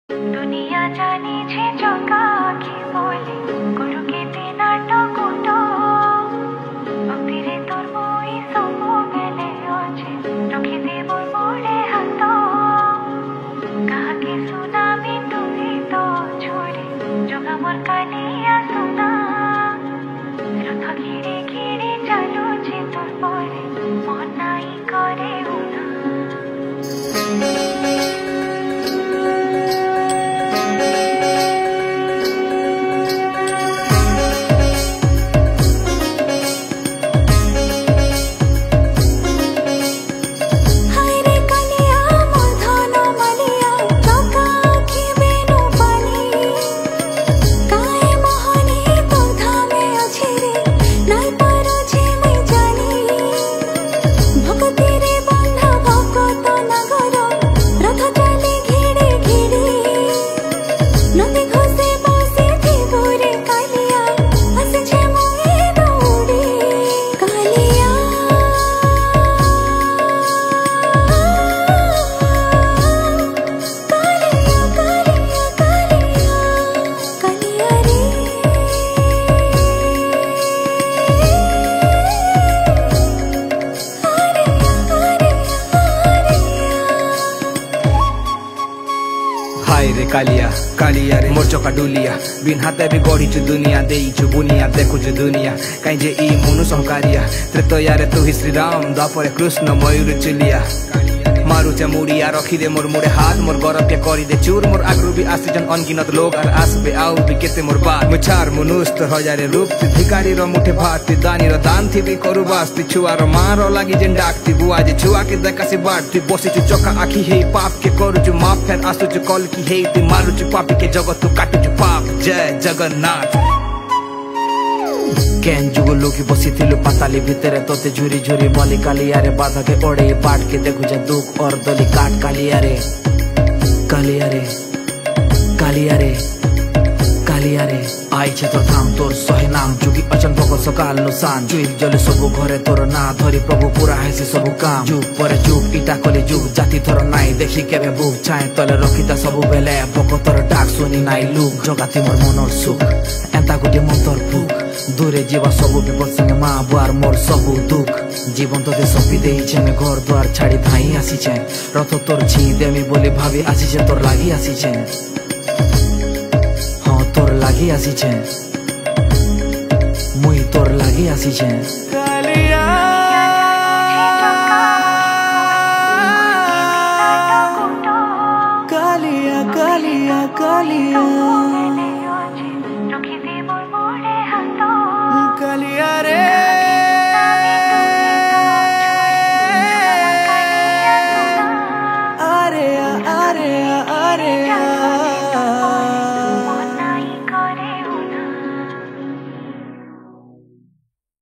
दुनिया जानी छे चौका आखी बोले गुरु के तेना टोकुटो अपिरे तोर मोई सबो बेले आछे रखी दे मोर मोरे हातो कहा के सुनामी तुमी तो छोड़े जोगा मोर कालिया सुना रथ घिरे घिरे चालू छे तोर परे मन नाई करे उना हाय रे कालिया कालिया रे मोर चका डुलिया बिन हाते भी गढ़ी छु दुनिया देई छु बुनिया देखु छु दुनिया कहीं जे ई मनु सहकारिया त्रेतया रे तू ही श्री राम द्वापरे कृष्ण मयूर चुलिया मारू चे मुड़िया रखी दे मोर मुड़े हाथ मोर गौरव के करी दे चूर मोर आगरू भी आसीजन अनगिनत लोग और आसबे आउ भी केते मोर बात मुछार मनुष्य हजारे रूप ती भिखारी रो मुठे भात ती दानी रो दान थी भी करू बास ती छुआ रो मारो लागी जेन डाक ती बुआ जे छुआ के दकासी बाट ती बसी छु चोका आखी हे पाप के करू छु माफ फेर आसु छु कल की हे ती मारू छु पापी के जगत तू काटू छु पाप जय जगन्नाथ केन जुगो लोकी बसी थिलु पाताली भितरे तोते झुरी झुरी मली कालिया रे बाधा के ओड़े बाट के देखु जा दुख और दली काट कालिया रे कालिया रे कालिया रे कालिया रे आई छे तोर धाम तोर सहे नाम जुगी अचन भगत सकाल नु सान जुई जले सबु घरे तोर ना धरी प्रभु पूरा हेसी सबु काम जुग परे जुग इटा कले जुग जाति तोर नाई देखि केबे बुक छाए तले रखिता सबु बेले भगत तोर डाक सुनी नाई लुक जगाती मोर मनर सुख एंता गोटे मन तोर भूख दूरे जीवा सबु विपद संगे माँ बुआर मोर सबु दुख जीवन तो दे सपी दे छे में घर द्वार छाड़ी धाई आसी छे रथ तोर छी देमी बोली भाभी आसी छे तोर लागी आसी छे हाँ तोर लागी आसी छे मुई तोर लागी आसी छे कालिया कालिया कालिया कालिया